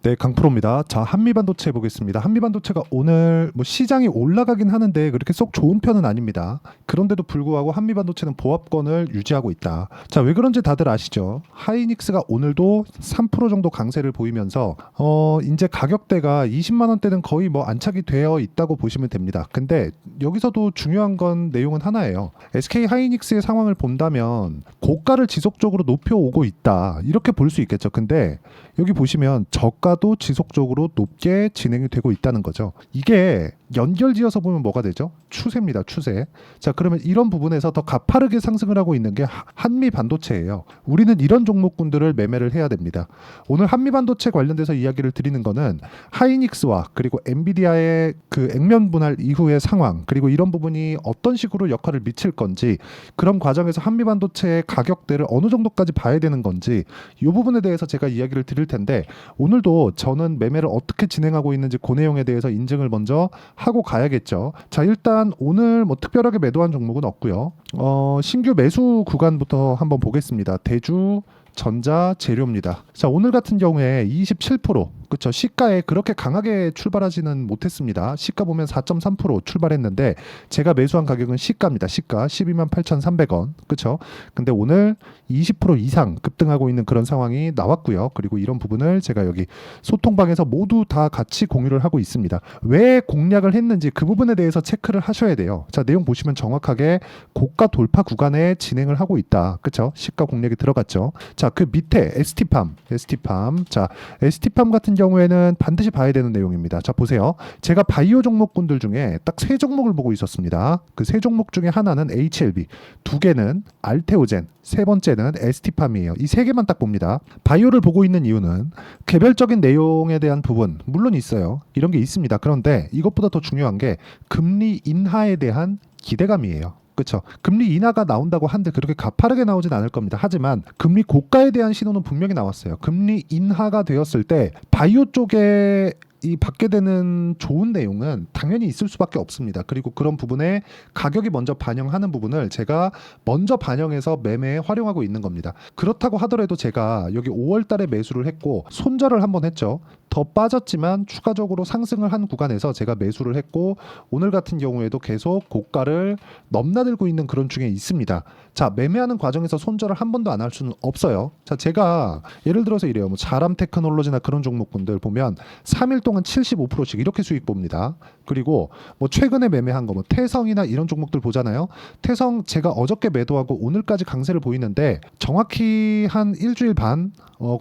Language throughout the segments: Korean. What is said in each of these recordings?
네, 강프로입니다. 자, 한미반도체 보겠습니다. 한미반도체가 오늘 뭐 시장이 올라가긴 하는데 그렇게 쏙 좋은 편은 아닙니다. 그런데도 불구하고 한미반도체는 보합권을 유지하고 있다. 자, 왜 그런지 다들 아시죠? 하이닉스가 오늘도 3% 정도 강세를 보이면서 이제 가격대가 20만 원대는 거의 뭐 안착이 되어 있다고 보시면 됩니다. 근데 여기서도 중요한 건 내용은 하나예요. SK 하이닉스의 상황을 본다면 고가를 지속적으로 높여오고 있다. 이렇게 볼 수 있겠죠. 근데 여기 보시면 저가도 지속적으로 높게 진행이 되고 있다는 거죠. 이게 연결지어서 보면 뭐가 되죠? 추세입니다. 추세. 자, 그러면 이런 부분에서 더 가파르게 상승을 하고 있는 게 한미 반도체예요. 우리는 이런 종목군들을 매매를 해야 됩니다. 오늘 한미 반도체 관련돼서 이야기를 드리는 거는 하이닉스와 그리고 엔비디아의 그 액면 분할 이후의 상황, 그리고 이런 부분이 어떤 식으로 역할을 미칠 건지, 그런 과정에서 한미 반도체의 가격대를 어느 정도까지 봐야 되는 건지, 이 부분에 대해서 제가 이야기를 드릴 텐데, 오늘도 저는 매매를 어떻게 진행하고 있는지 그 내용에 대해서 인증을 먼저 하고 가야겠죠. 자, 일단 오늘 뭐 특별하게 매도한 종목은 없고요. 신규 매수 구간부터 한번 보겠습니다. 대주 전자 재료입니다. 자, 오늘 같은 경우에 27%, 그렇죠. 시가에 그렇게 강하게 출발하지는 못했습니다. 시가 보면 4.3% 출발했는데 제가 매수한 가격은 시가입니다. 시가 128,300원. 그렇죠. 근데 오늘 20% 이상 급등하고 있는 그런 상황이 나왔고요. 그리고 이런 부분을 제가 여기 소통방에서 모두 다 같이 공유를 하고 있습니다. 왜 공략을 했는지 그 부분에 대해서 체크를 하셔야 돼요. 자, 내용 보시면 정확하게 고가 돌파 구간에 진행을 하고 있다. 그렇죠. 시가 공략이 들어갔죠. 자, 그 밑에 ST팜. 자, ST팜 같은 경우에는 반드시 봐야 되는 내용입니다. 자, 보세요. 제가 바이오 종목군들 중에 딱 세 종목을 보고 있었습니다. 그 세 종목 중에 하나는 HLB, 두 개는 알테오젠, 세 번째는 ST팜이에요. 이 세 개만 딱 봅니다. 바이오를 보고 있는 이유는 개별적인 내용에 대한 부분 물론 있어요. 이런 게 있습니다. 그런데 이것보다 더 중요한 게 금리 인하에 대한 기대감이에요. 그렇죠. 금리 인하가 나온다고 한들 그렇게 가파르게 나오진 않을 겁니다. 하지만 금리 고가에 대한 신호는 분명히 나왔어요. 금리 인하가 되었을 때 바이오 쪽에 이 받게 되는 좋은 내용은 당연히 있을 수밖에 없습니다. 그리고 그런 부분에 가격이 먼저 반영하는 부분을 제가 먼저 반영해서 매매에 활용하고 있는 겁니다. 그렇다고 하더라도 제가 여기 5월 달에 매수를 했고 손절을 한번 했죠. 더 빠졌지만 추가적으로 상승을 한 구간에서 제가 매수를 했고 오늘 같은 경우에도 계속 고가를 넘나들고 있는 그런 중에 있습니다. 자, 매매하는 과정에서 손절을 한 번도 안 할 수는 없어요. 자, 제가 예를 들어서 이래요. 뭐 자람 테크놀로지나 그런 종목군들 보면 3일 동안 75%씩 이렇게 수익 봅니다. 그리고 뭐 최근에 매매한 거 뭐 태성이나 이런 종목들 보잖아요. 태성 제가 어저께 매도하고 오늘까지 강세를 보이는데 정확히 한 일주일 반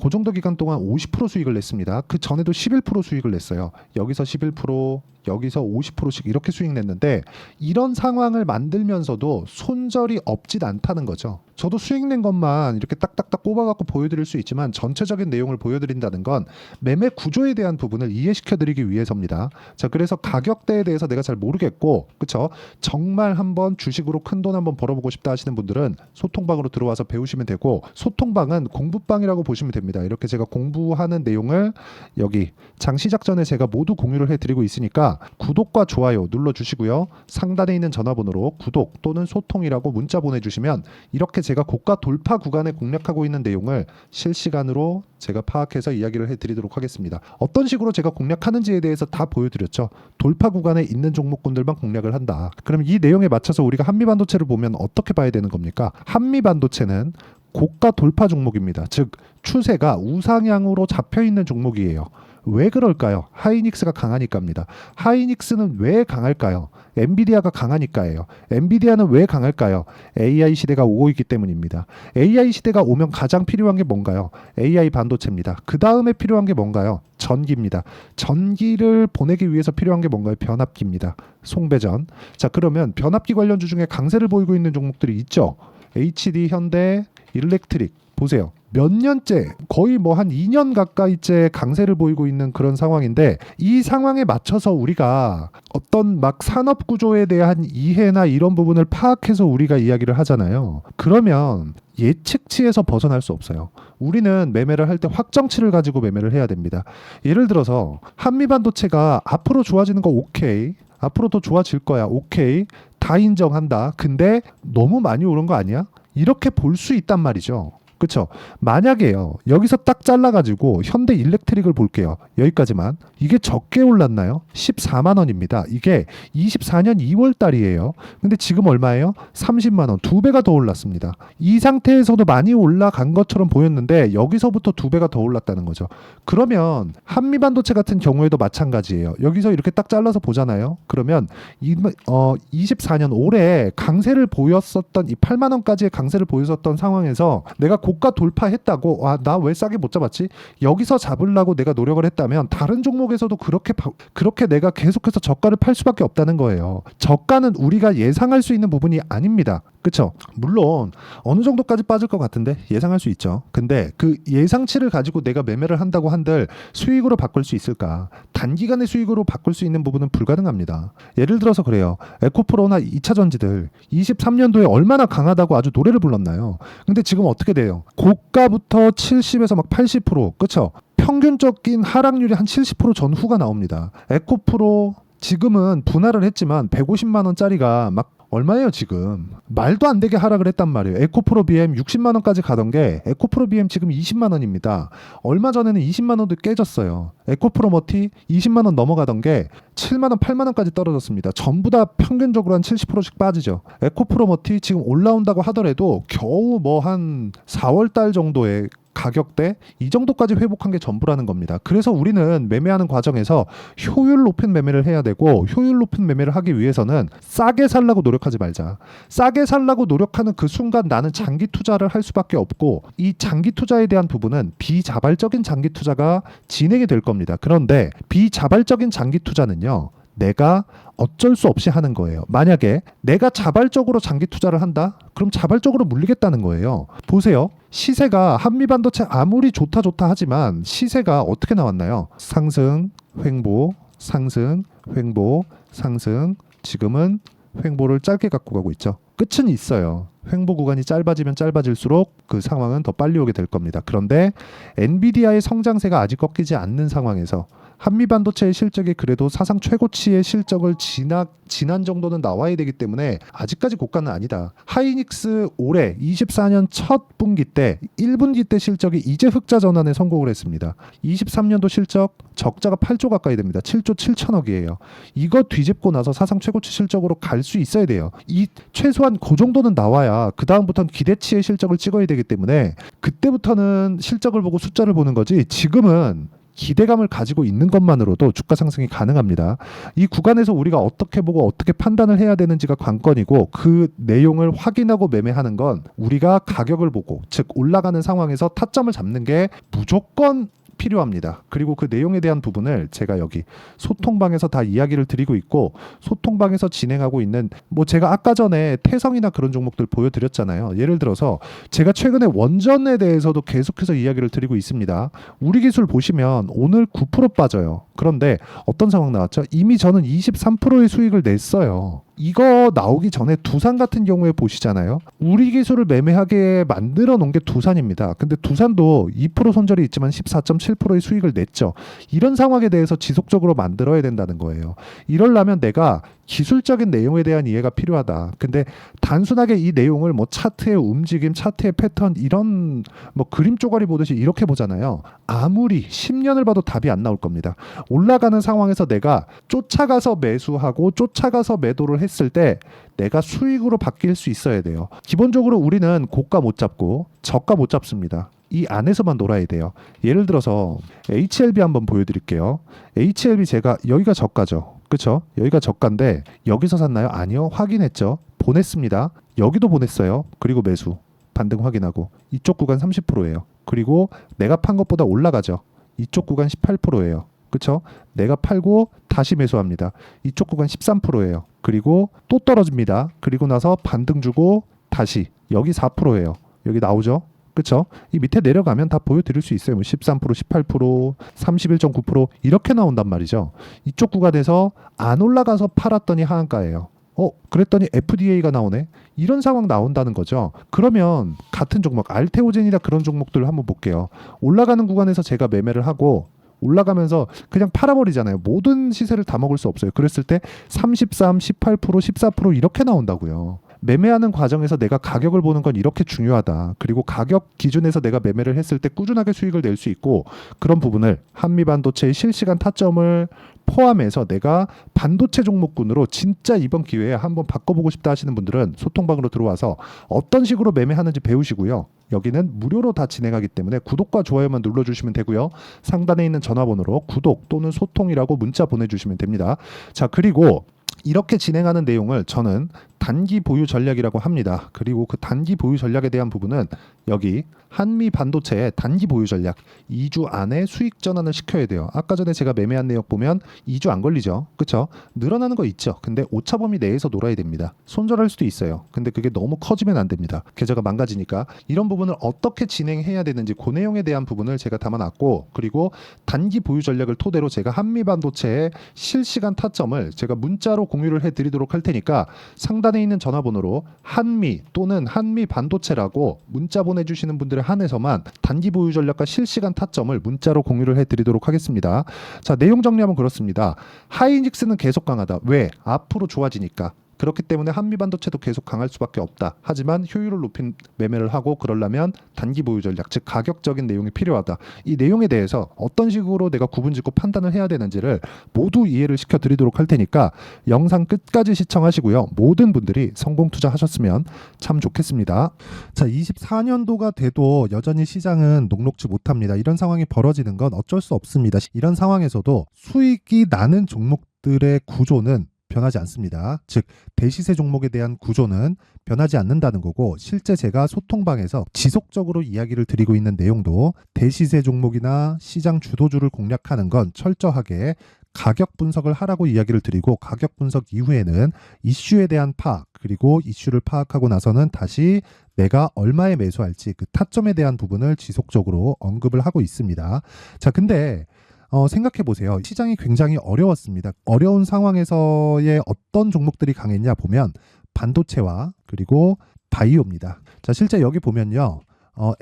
그 정도 기간 동안 50% 수익을 냈습니다. 그 전에도 11% 수익을 냈어요. 여기서 11%, 여기서 50%씩 이렇게 수익 냈는데 이런 상황을 만들면서도 손절이 없진 않다는 거죠. 저도 수익 낸 것만 이렇게 딱딱딱 꼽아갖고 보여드릴 수 있지만 전체적인 내용을 보여드린다는 건 매매 구조에 대한 부분을 이해시켜드리기 위해서입니다. 자, 그래서 가격대에 대해서 내가 잘 모르겠고, 그쵸? 정말 한번 주식으로 큰 돈 한번 벌어보고 싶다 하시는 분들은 소통방으로 들어와서 배우시면 되고, 소통방은 공부방이라고 보시면 됩니다. 이렇게 제가 공부하는 내용을 여기 장 시작 전에 제가 모두 공유를 해드리고 있으니까 구독과 좋아요 눌러주시고요. 상단에 있는 전화번호로 구독 또는 소통이라고 문자 보내주시면 이렇게 제가 고가 돌파 구간에 공략하고 있는 내용을 실시간으로 제가 파악해서 이야기를 해드리도록 하겠습니다. 어떤 식으로 제가 공략하는지에 대해서 다 보여드렸죠. 돌파 구간에 있는 종목군들만 공략을 한다. 그럼 이 내용에 맞춰서 우리가 한미반도체를 보면 어떻게 봐야 되는 겁니까? 한미반도체는 고가 돌파 종목입니다. 즉 추세가 우상향으로 잡혀있는 종목이에요. 왜 그럴까요? 하이닉스가 강하니까입니다. 하이닉스는 왜 강할까요? 엔비디아가 강하니까예요. 엔비디아는 왜 강할까요? AI 시대가 오고 있기 때문입니다. AI 시대가 오면 가장 필요한 게 뭔가요? AI 반도체입니다. 그 다음에 필요한 게 뭔가요? 전기입니다. 전기를 보내기 위해서 필요한 게 뭔가요? 변압기입니다. 송배전. 자, 그러면 변압기 관련주 중에 강세를 보이고 있는 종목들이 있죠. HD, 현대, 일렉트릭 보세요. 몇 년째 거의 뭐 한 2년 가까이째 강세를 보이고 있는 그런 상황인데 이 상황에 맞춰서 우리가 어떤 막 산업 구조에 대한 이해나 이런 부분을 파악해서 우리가 이야기를 하잖아요. 그러면 예측치에서 벗어날 수 없어요. 우리는 매매를 할 때 확정치를 가지고 매매를 해야 됩니다. 예를 들어서 한미반도체가 앞으로 좋아지는 거 오케이. 앞으로 더 좋아질 거야. 오케이. 다 인정한다. 근데 너무 많이 오른 거 아니야? 이렇게 볼 수 있단 말이죠. 그쵸? 만약에요. 여기서 딱 잘라가지고 현대 일렉트릭을 볼게요. 여기까지만. 이게 적게 올랐나요? 14만 원입니다. 이게 24년 2월 달이에요. 근데 지금 얼마예요? 30만 원. 두 배가 더 올랐습니다. 이 상태에서도 많이 올라간 것처럼 보였는데 여기서부터 두 배가 더 올랐다는 거죠. 그러면 한미반도체 같은 경우에도 마찬가지예요. 여기서 이렇게 딱 잘라서 보잖아요. 그러면 24년 올해 강세를 보였었던 이 8만 원까지의 강세를 보였었던 상황에서 내가 고가 돌파했다고 나 왜 싸게 못 잡았지? 여기서 잡으려고 내가 노력을 했다면 다른 종목에서도 그렇게 내가 계속해서 저가를 팔 수밖에 없다는 거예요. 저가는 우리가 예상할 수 있는 부분이 아닙니다. 그쵸? 물론 어느 정도까지 빠질 것 같은데 예상할 수 있죠. 근데 그 예상치를 가지고 내가 매매를 한다고 한들 수익으로 바꿀 수 있을까? 단기간의 수익으로 바꿀 수 있는 부분은 불가능합니다. 예를 들어서 그래요. 에코프로나 2차전지들 23년도에 얼마나 강하다고 아주 노래를 불렀나요? 근데 지금 어떻게 돼요? 고가부터 70에서 막 80%, 그쵸? 평균적인 하락률이 한 70% 전후가 나옵니다. 에코프로 지금은 분할을 했지만 150만 원짜리가 막 얼마예요 지금? 말도 안 되게 하락을 했단 말이에요. 에코프로 BM 60만 원까지 가던 게 에코프로 BM 지금 20만 원입니다. 얼마 전에는 20만 원도 깨졌어요. 에코프로 머티 20만 원 넘어가던 게 7만 원, 8만 원까지 떨어졌습니다. 전부 다 평균적으로 한 70%씩 빠지죠. 에코프로 머티 지금 올라온다고 하더라도 겨우 뭐 한 4월 달 정도에 가격대 이 정도까지 회복한 게 전부라는 겁니다. 그래서 우리는 매매하는 과정에서 효율 높은 매매를 해야 되고 효율 높은 매매를 하기 위해서는 싸게 살라고 노력하지 말자. 싸게 살라고 노력하는 그 순간 나는 장기 투자를 할 수밖에 없고 이 장기 투자에 대한 부분은 비자발적인 장기 투자가 진행이 될 겁니다. 그런데 비자발적인 장기 투자는요. 내가 어쩔 수 없이 하는 거예요. 만약에 내가 자발적으로 장기 투자를 한다? 그럼 자발적으로 물리겠다는 거예요. 보세요. 시세가 한미반도체 아무리 좋다 하지만 시세가 어떻게 나왔나요? 상승, 횡보, 상승, 횡보, 상승. 지금은 횡보를 짧게 갖고 가고 있죠. 끝은 있어요. 횡보 구간이 짧아지면 짧아질수록 그 상황은 더 빨리 오게 될 겁니다. 그런데 엔비디아의 성장세가 아직 꺾이지 않는 상황에서 한미반도체의 실적이 그래도 사상 최고치의 실적을 지난 정도는 나와야 되기 때문에 아직까지 고가는 아니다. 하이닉스 올해 24년 첫 분기 때 1분기 때 실적이 이제 흑자 전환에 성공을 했습니다. 23년도 실적 적자가 8조 가까이 됩니다. 7조 7천억이에요. 이거 뒤집고 나서 사상 최고치 실적으로 갈 수 있어야 돼요. 이 최소한 그 정도는 나와야 그 다음부터는 기대치의 실적을 찍어야 되기 때문에 그때부터는 실적을 보고 숫자를 보는 거지 지금은 기대감을 가지고 있는 것만으로도 주가 상승이 가능합니다. 이 구간에서 우리가 어떻게 보고 어떻게 판단을 해야 되는지가 관건이고 그 내용을 확인하고 매매하는 건 우리가 가격을 보고 즉 올라가는 상황에서 타점을 잡는 게 무조건 필요합니다. 그리고 그 내용에 대한 부분을 제가 여기 소통방에서 다 이야기를 드리고 있고 소통방에서 진행하고 있는 뭐 제가 아까 전에 태성이나 그런 종목들 보여드렸잖아요. 예를 들어서 제가 최근에 원전에 대해서도 계속해서 이야기를 드리고 있습니다. 우리 기술 보시면 오늘 9% 빠져요. 그런데 어떤 상황 나왔죠? 이미 저는 23%의 수익을 냈어요. 이거 나오기 전에 두산 같은 경우에 보시잖아요. 우리 기술을 매매하게 만들어 놓은 게 두산입니다. 근데 두산도 2% 손절이 있지만 14.7%의 수익을 냈죠. 이런 상황에 대해서 지속적으로 만들어야 된다는 거예요. 이러려면 내가 기술적인 내용에 대한 이해가 필요하다. 근데 단순하게 이 내용을 뭐 차트의 움직임, 차트의 패턴 이런 뭐 그림 쪼가리 보듯이 이렇게 보잖아요. 아무리 10년을 봐도 답이 안 나올 겁니다. 올라가는 상황에서 내가 쫓아가서 매수하고 쫓아가서 매도를 했을 때 내가 수익으로 바뀔 수 있어야 돼요. 기본적으로 우리는 고가 못 잡고 저가 못 잡습니다. 이 안에서만 놀아야 돼요. 예를 들어서 HLB 한번 보여드릴게요. HLB 제가 여기가 저가죠. 그렇죠? 여기가 저가인데 여기서 샀나요? 아니요. 확인했죠. 보냈습니다. 여기도 보냈어요. 그리고 매수. 반등 확인하고 이쪽 구간 30%예요. 그리고 내가 판 것보다 올라가죠. 이쪽 구간 18%예요. 그렇죠? 내가 팔고 다시 매수합니다. 이쪽 구간 13%예요. 그리고 또 떨어집니다. 그리고 나서 반등 주고 다시 여기 4%예요. 여기 나오죠? 그렇죠? 이 밑에 내려가면 다 보여드릴 수 있어요. 뭐 13%, 18%, 31.9% 이렇게 나온단 말이죠. 이쪽 구간에서 안 올라가서 팔았더니 하한가예요. 그랬더니 FDA가 나오네. 이런 상황 나온다는 거죠. 그러면 같은 종목 알테오젠이나 그런 종목들을 한번 볼게요. 올라가는 구간에서 제가 매매를 하고 올라가면서 그냥 팔아버리잖아요. 모든 시세를 다 먹을 수 없어요. 그랬을 때 33, 18%, 14% 이렇게 나온다고요. 매매하는 과정에서 내가 가격을 보는 건 이렇게 중요하다. 그리고 가격 기준에서 내가 매매를 했을 때 꾸준하게 수익을 낼 수 있고 그런 부분을 한미반도체의 실시간 타점을 포함해서 내가 반도체 종목군으로 진짜 이번 기회에 한번 바꿔보고 싶다 하시는 분들은 소통방으로 들어와서 어떤 식으로 매매하는지 배우시고요. 여기는 무료로 다 진행하기 때문에 구독과 좋아요만 눌러주시면 되고요. 상단에 있는 전화번호로 구독 또는 소통이라고 문자 보내주시면 됩니다. 자, 그리고 이렇게 진행하는 내용을 저는 단기 보유 전략이라고 합니다. 그리고 그 단기 보유 전략에 대한 부분은 여기 한미 반도체의 단기 보유 전략 2주 안에 수익 전환을 시켜야 돼요. 아까 전에 제가 매매한 내역 보면 2주 안 걸리죠. 그렇죠? 늘어나는 거 있죠. 근데 오차 범위 내에서 놀아야 됩니다. 손절할 수도 있어요. 근데 그게 너무 커지면 안 됩니다. 계좌가 망가지니까. 이런 부분을 어떻게 진행해야 되는지 그 내용에 대한 부분을 제가 담아놨고 그리고 단기 보유 전략을 토대로 제가 한미 반도체의 실시간 타점을 제가 문자로 공유를 해드리도록 할 테니까 상단에 있는 전화번호로 한미 또는 한미 반도체라고 문자 보내주시는 분들에 한해서만 단기 보유 전략과 실시간 타점을 문자로 공유를 해드리도록 하겠습니다. 자, 내용 정리하면 그렇습니다. 하이닉스는 계속 강하다. 왜? 앞으로 좋아지니까. 그렇기 때문에 한미반도체도 계속 강할 수밖에 없다. 하지만 효율을 높인 매매를 하고 그러려면 단기 보유 전략, 즉 가격적인 내용이 필요하다. 이 내용에 대해서 어떤 식으로 내가 구분짓고 판단을 해야 되는지를 모두 이해를 시켜드리도록 할 테니까 영상 끝까지 시청하시고요. 모든 분들이 성공 투자하셨으면 참 좋겠습니다. 자, 24년도가 돼도 여전히 시장은 녹록지 못합니다. 이런 상황이 벌어지는 건 어쩔 수 없습니다. 이런 상황에서도 수익이 나는 종목들의 구조는 변하지 않습니다. 즉 대시세 종목에 대한 구조는 변하지 않는다는 거고 실제 제가 소통방에서 지속적으로 이야기를 드리고 있는 내용도 대시세 종목이나 시장 주도주를 공략하는 건 철저하게 가격 분석을 하라고 이야기를 드리고 가격 분석 이후에는 이슈에 대한 파악 그리고 이슈를 파악하고 나서는 다시 내가 얼마에 매수할지 그 타점에 대한 부분을 지속적으로 언급을 하고 있습니다. 자, 근데 생각해 보세요. 시장이 굉장히 어려웠습니다. 어려운 상황에서의 어떤 종목들이 강했냐 보면 반도체와 그리고 바이오입니다. 자, 실제 여기 보면요.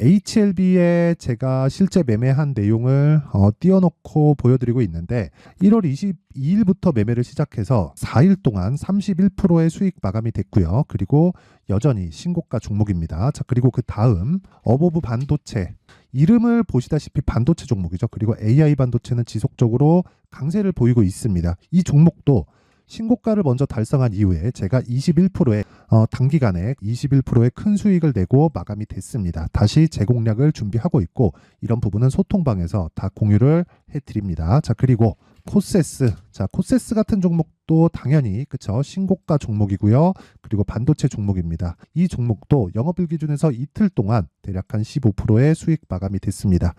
HLB에 제가 실제 매매한 내용을 띄워놓고 보여드리고 있는데 1월 22일부터 매매를 시작해서 4일 동안 31%의 수익 마감이 됐고요. 그리고 여전히 신고가 종목입니다. 자, 그리고 그 다음 어보브 반도체 이름을 보시다시피 반도체 종목이죠. 그리고 AI 반도체는 지속적으로 강세를 보이고 있습니다. 이 종목도 신고가를 먼저 달성한 이후에 제가 21%의 단기간에 21%의 큰 수익을 내고 마감이 됐습니다. 다시 재공략을 준비하고 있고 이런 부분은 소통방에서 다 공유를 해드립니다. 자, 그리고 코세스. 자, 코세스 같은 종목도 당연히 그쵸 신고가 종목이고요. 그리고 반도체 종목입니다. 이 종목도 영업일 기준에서 이틀 동안 대략 한 15%의 수익 마감이 됐습니다.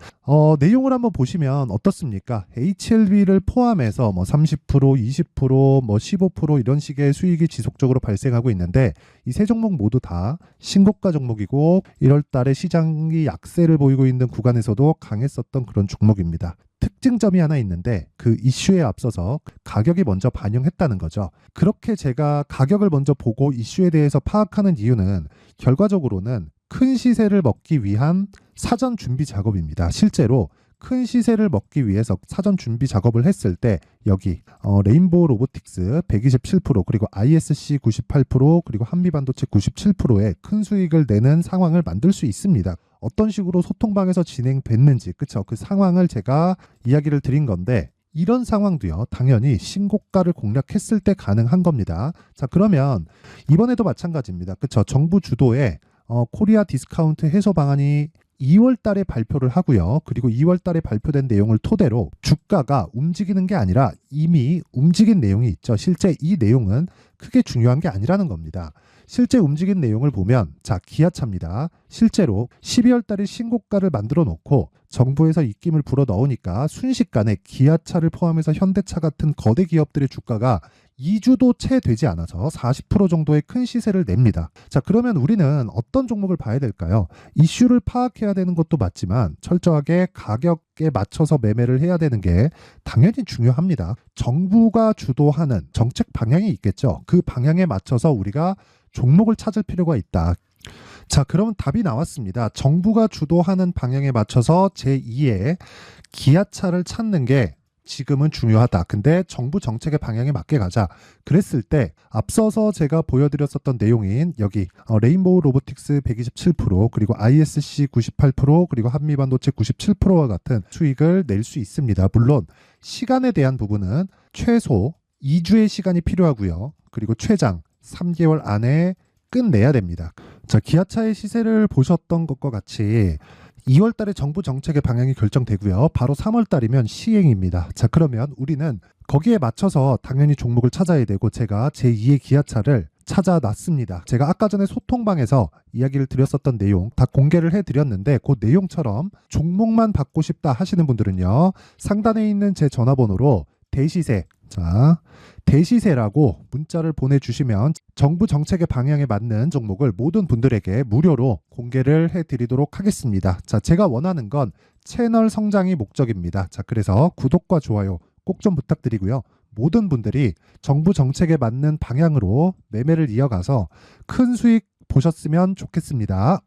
내용을 한번 보시면 어떻습니까? HLB를 포함해서 뭐 30%, 20%, 뭐 15% 이런 식의 수익이 지속적으로 발생하고 있는데 이 세 종목 모두 다 신고가 종목이고 1월 달에 시장이 약세를 보이고 있는 구간에서도 강했었던 그런 종목입니다. 특징점이 하나 있는데 그 이슈에 앞서서 가격이 먼저 반영했다는 거죠. 그렇게 제가 가격을 먼저 보고 이슈에 대해서 파악하는 이유는 결과적으로는 큰 시세를 먹기 위한 사전 준비 작업입니다. 실제로 큰 시세를 먹기 위해서 사전 준비 작업을 했을 때 여기 레인보우 로보틱스 127% 그리고 ISC 98% 그리고 한미반도체 97%의 큰 수익을 내는 상황을 만들 수 있습니다. 어떤 식으로 소통방에서 진행됐는지 그쵸? 그 상황을 제가 이야기를 드린 건데 이런 상황도요 당연히 신고가를 공략했을 때 가능한 겁니다. 자, 그러면 이번에도 마찬가지입니다. 그쵸? 정부 주도의 코리아 디스카운트 해소 방안이 2월 달에 발표를 하고요. 그리고 2월 달에 발표된 내용을 토대로 주가가 움직이는 게 아니라 이미 움직인 내용이 있죠. 실제 이 내용은 크게 중요한 게 아니라는 겁니다. 실제 움직인 내용을 보면 자, 기아차입니다. 실제로 12월 달에 신고가를 만들어 놓고 정부에서 입김을 불어 넣으니까 순식간에 기아차를 포함해서 현대차 같은 거대 기업들의 주가가 2주도 채 되지 않아서 40% 정도의 큰 시세를 냅니다. 자, 그러면 우리는 어떤 종목을 봐야 될까요? 이슈를 파악해야 되는 것도 맞지만 철저하게 가격에 맞춰서 매매를 해야 되는 게 당연히 중요합니다. 정부가 주도하는 정책 방향이 있겠죠. 그 방향에 맞춰서 우리가 종목을 찾을 필요가 있다. 자, 그러면 답이 나왔습니다. 정부가 주도하는 방향에 맞춰서 제2의 기아차를 찾는 게 지금은 중요하다. 근데 정부 정책의 방향에 맞게 가자. 그랬을 때 앞서서 제가 보여드렸었던 내용인 여기 레인보우 로보틱스 127% 그리고 ISC 98% 그리고 한미반도체 97%와 같은 수익을 낼 수 있습니다. 물론 시간에 대한 부분은 최소 2주의 시간이 필요하고요. 그리고 최장 3개월 안에 끝내야 됩니다. 자, 기아차의 시세를 보셨던 것과 같이 2월 달에 정부 정책의 방향이 결정되고요. 바로 3월 달이면 시행입니다. 자, 그러면 우리는 거기에 맞춰서 당연히 종목을 찾아야 되고 제가 제2의 기아차를 찾아놨습니다. 제가 아까 전에 소통방에서 이야기를 드렸었던 내용 다 공개를 해드렸는데 그 내용처럼 종목만 받고 싶다 하시는 분들은요. 상단에 있는 제 전화번호로 대시세, 자, 대시세라고 문자를 보내주시면 정부 정책의 방향에 맞는 종목을 모든 분들에게 무료로 공개를 해드리도록 하겠습니다. 자, 제가 원하는 건 채널 성장이 목적입니다. 자, 그래서 구독과 좋아요 꼭 좀 부탁드리고요. 모든 분들이 정부 정책에 맞는 방향으로 매매를 이어가서 큰 수익 보셨으면 좋겠습니다.